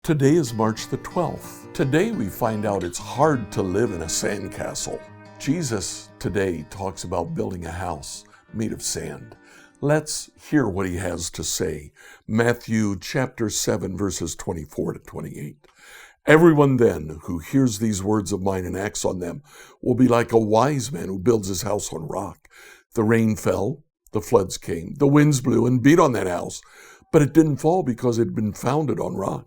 Today is March the 12th. Today we find out it's hard to live in a sandcastle. Jesus today talks about building a house made of sand. Let's hear what he has to say. Matthew chapter 7, verses 24 to 28. Everyone then who hears these words of mine and acts on them will be like a wise man who builds his house on rock. The rain fell, the floods came, the winds blew and beat on that house, but it didn't fall because it had been founded on rock.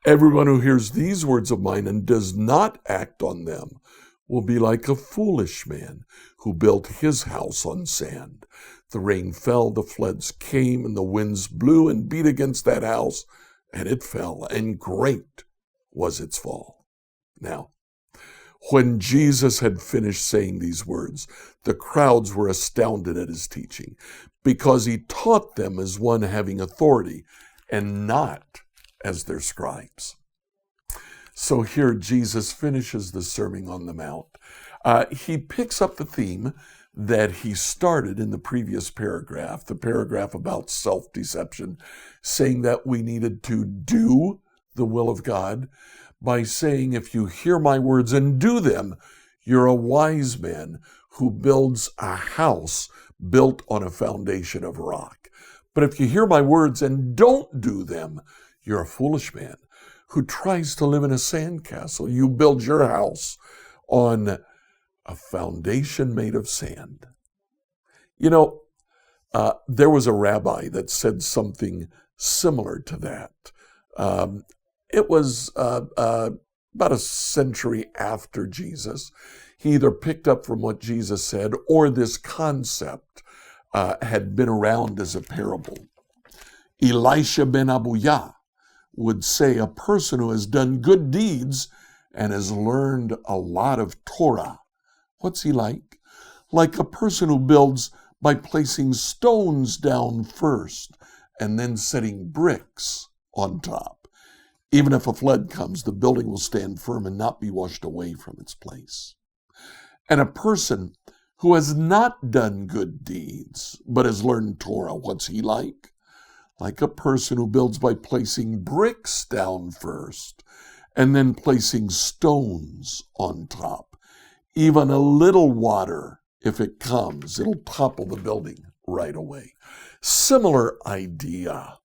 Everyone who hears these words of mine and does not act on them will be like a foolish man who built his house on sand. The rain fell, the floods came, and the winds blew and beat against that house, and it fell, and great was its fall. Now, when Jesus had finished saying these words, the crowds were astounded at his teaching, because he taught them as one having authority, and not as their scribes. So here Jesus finishes the Sermon on the Mount. He picks up the theme that he started in the previous paragraph, the paragraph about self-deception, saying that we needed to do the will of God by saying, if you hear my words and do them, you're a wise man who builds a house built on a foundation of rock. But if you hear my words and don't do them, you're a foolish man who tries to live in a sandcastle. You build your house on a foundation made of sand. You know, there was a rabbi that said something similar to that. It was about a century after Jesus. He either picked up from what Jesus said or this concept had been around as a parable. Elisha ben Abuya would say a person who has done good deeds and has learned a lot of Torah. What's he like? Like a person who builds by placing stones down first and then setting bricks on top. Even if a flood comes, the building will stand firm and not be washed away from its place. And a person who has not done good deeds but has learned Torah, what's he like? Like a person who builds by placing bricks down first and then placing stones on top. Even a little water, if it comes, it'll topple the building right away. Similar idea.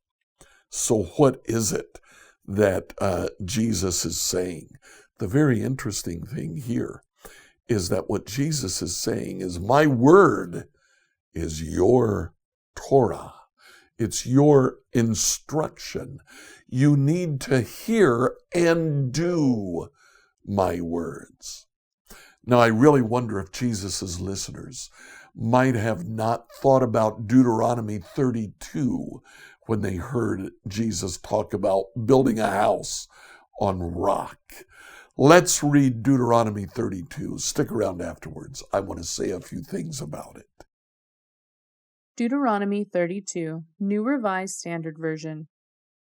So what is it that Jesus is saying? The very interesting thing here is that what Jesus is saying is, my word is your Torah. It's your instruction. You need to hear and do my words. Now, I really wonder if Jesus' listeners might have not thought about Deuteronomy 32 when they heard Jesus talk about building a house on rock. Let's read Deuteronomy 32. Stick around afterwards. I want to say a few things about it. Deuteronomy 32, New Revised Standard Version.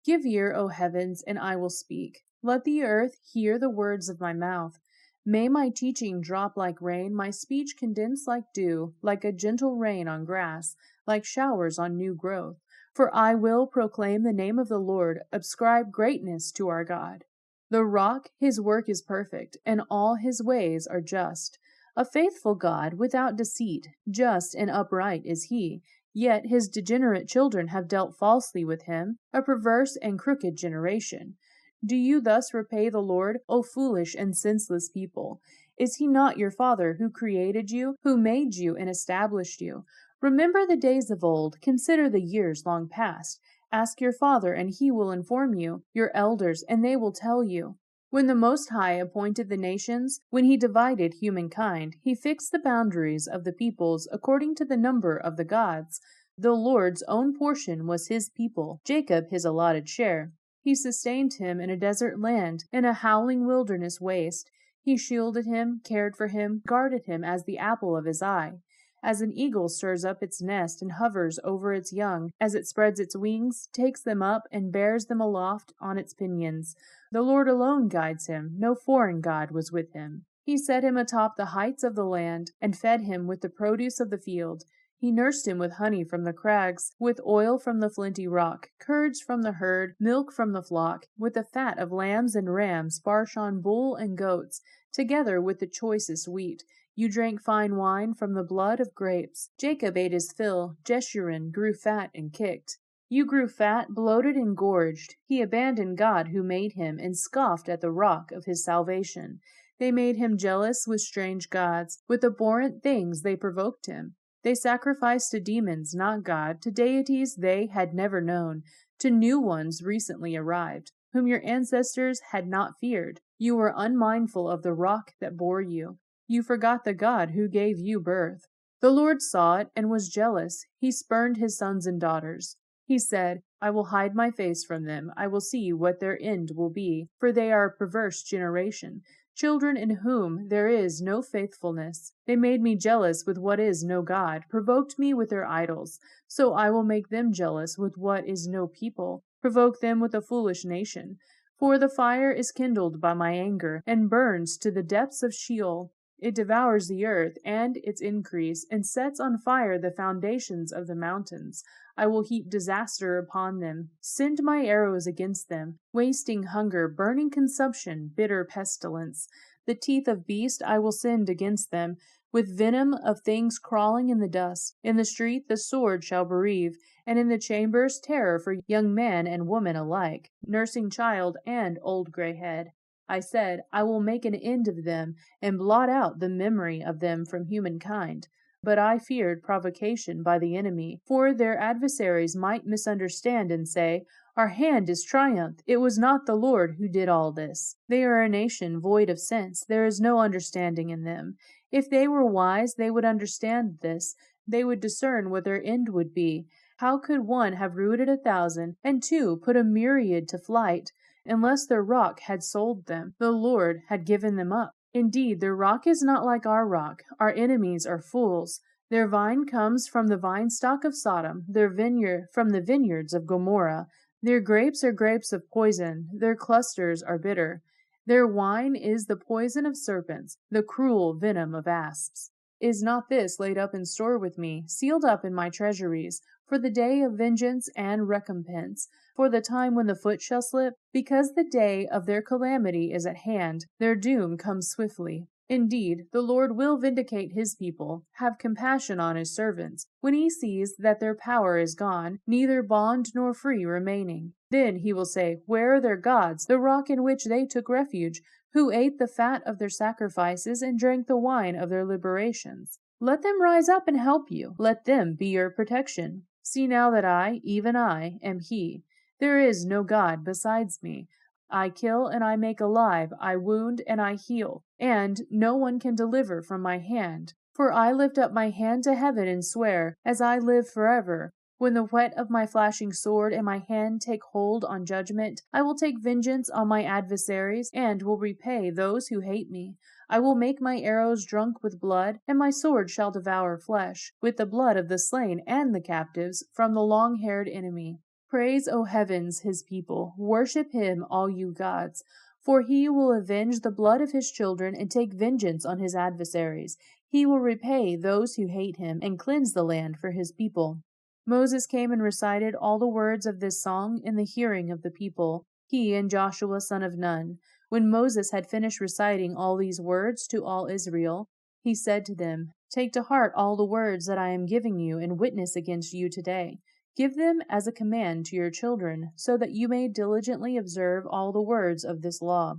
Give ear, O heavens, and I will speak. Let the earth hear the words of my mouth. May my teaching drop like rain, my speech condense like dew, like a gentle rain on grass, like showers on new growth. For I will proclaim the name of the Lord, ascribe greatness to our God. The rock, his work is perfect, and all his ways are just. A faithful God without deceit, just and upright is he. Yet his degenerate children have dealt falsely with him, a perverse and crooked generation. Do you thus repay the Lord, O foolish and senseless people? Is he not your Father who created you, who made you and established you? Remember the days of old, consider the years long past. Ask your father, and he will inform you, your elders, and they will tell you. When the Most High appointed the nations, when he divided humankind, he fixed the boundaries of the peoples according to the number of the gods. The Lord's own portion was his people, Jacob his allotted share. He sustained him in a desert land, in a howling wilderness waste. He shielded him, cared for him, guarded him as the apple of his eye. As an eagle stirs up its nest and hovers over its young, as it spreads its wings, takes them up, and bears them aloft on its pinions. The Lord alone guides him, no foreign god was with him. He set him atop the heights of the land, and fed him with the produce of the field. He nursed him with honey from the crags, with oil from the flinty rock, curds from the herd, milk from the flock, with the fat of lambs and rams, Bashan bull and goats, together with the choicest wheat. You drank fine wine from the blood of grapes. Jacob ate his fill. Jeshurun grew fat and kicked. You grew fat, bloated, and gorged. He abandoned God who made him, and scoffed at the rock of his salvation. They made him jealous with strange gods. With abhorrent things they provoked him. They sacrificed to demons, not God, to deities they had never known, to new ones recently arrived, whom your ancestors had not feared. You were unmindful of the rock that bore you. You forgot the God who gave you birth. The Lord saw it and was jealous. He spurned his sons and daughters. He said, I will hide my face from them. I will see what their end will be, for they are a perverse generation, children in whom there is no faithfulness. They made me jealous with what is no God, provoked me with their idols. So I will make them jealous with what is no people, provoke them with a foolish nation. For the fire is kindled by my anger, and burns to the depths of Sheol. It devours the earth and its increase, and sets on fire the foundations of the mountains. I will heap disaster upon them, send my arrows against them, wasting hunger, burning consumption, bitter pestilence. The teeth of beast I will send against them, with venom of things crawling in the dust. In the street the sword shall bereave, and in the chambers terror for young man and woman alike, nursing child and old gray head. I said, I will make an end of them, and blot out the memory of them from humankind. But I feared provocation by the enemy, for their adversaries might misunderstand and say, Our hand is triumphed. It was not the Lord who did all this. They are a nation void of sense. There is no understanding in them. If they were wise, they would understand this. They would discern what their end would be. How could one have routed 1,000, and two put a myriad to flight? Unless their rock had sold them, the Lord had given them up. Indeed, their rock is not like our rock. Our enemies are fools. Their vine comes from the vinestock of Sodom, their vineyard from the vineyards of Gomorrah. Their grapes are grapes of poison, their clusters are bitter. Their wine is the poison of serpents, the cruel venom of asps. Is not this laid up in store with me, sealed up in my treasuries, for the day of vengeance and recompense, for the time when the foot shall slip? Because the day of their calamity is at hand, their doom comes swiftly. Indeed, the Lord will vindicate his people, have compassion on his servants, when he sees that their power is gone, neither bond nor free remaining. Then he will say, Where are their gods, the rock in which they took refuge, who ate the fat of their sacrifices and drank the wine of their liberations? Let them rise up and help you. Let them be your protection. See now that I, even I, am he. There is no God besides me. I kill and I make alive, I wound and I heal, and no one can deliver from my hand. For I lift up my hand to heaven and swear, as I live forever, when the whet of my flashing sword and my hand take hold on judgment, I will take vengeance on my adversaries, and will repay those who hate me. I will make my arrows drunk with blood, and my sword shall devour flesh, with the blood of the slain and the captives from the long-haired enemy. Praise, O heavens, his people. Worship him, all you gods. For he will avenge the blood of his children and take vengeance on his adversaries. He will repay those who hate him and cleanse the land for his people. Moses came and recited all the words of this song in the hearing of the people, he and Joshua son of Nun. When Moses had finished reciting all these words to all Israel, he said to them, Take to heart all the words that I am giving you and witness against you today. Give them as a command to your children, so that you may diligently observe all the words of this law.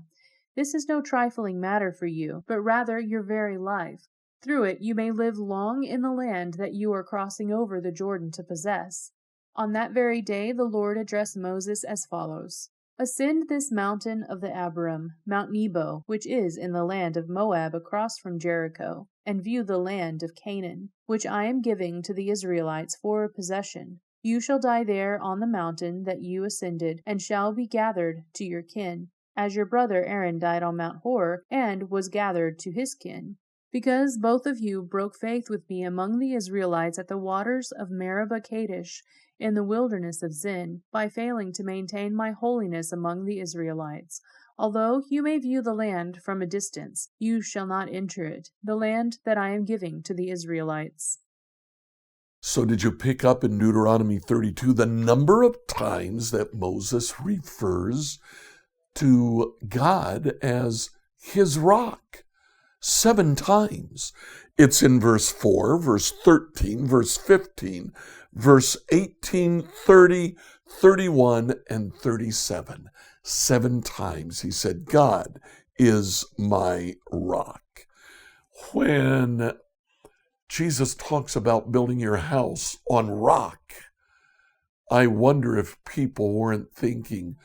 This is no trifling matter for you, but rather your very life. Through it you may live long in the land that you are crossing over the Jordan to possess. On that very day the Lord addressed Moses as follows. Ascend this mountain of the Abarim, Mount Nebo, which is in the land of Moab across from Jericho, and view the land of Canaan, which I am giving to the Israelites for a possession. You shall die there on the mountain that you ascended, and shall be gathered to your kin, as your brother Aaron died on Mount Hor, and was gathered to his kin. Because both of you broke faith with me among the Israelites at the waters of Meribah Kadesh, in the wilderness of Zin, by failing to maintain my holiness among the Israelites. Although you may view the land from a distance, you shall not enter it, the land that I am giving to the Israelites. So did you pick up in Deuteronomy 32 the number of times that Moses refers to God as his rock? 7 times. It's in verse 4, verse 13, verse 15, verse 18, 30, 31, and 37. 7 times he said, God is my rock. When Jesus talks about building your house on rock, I wonder if people weren't thinking,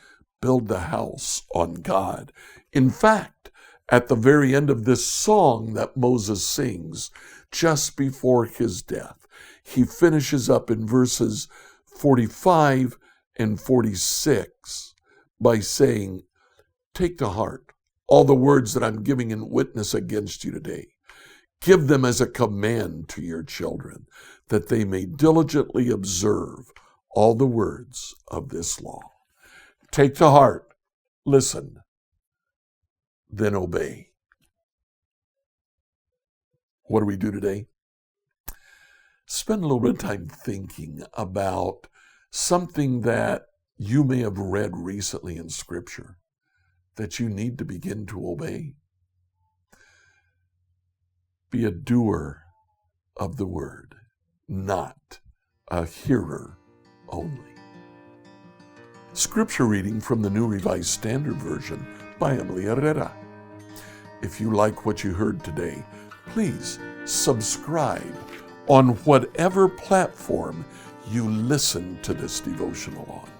build the house on God. In fact, at the very end of this song that Moses sings just before his death, he finishes up in verses 45 and 46 by saying, take to heart all the words that I'm giving in witness against you today. Give them as a command to your children, that they may diligently observe all the words of this law. Take to heart, listen, then obey. What do we do today? Spend a little bit of time thinking about something that you may have read recently in Scripture that you need to begin to obey. Be a doer of the word, not a hearer only. Scripture reading from the New Revised Standard Version by Emily Herrera. If you like what you heard today, please subscribe on whatever platform you listen to this devotional on.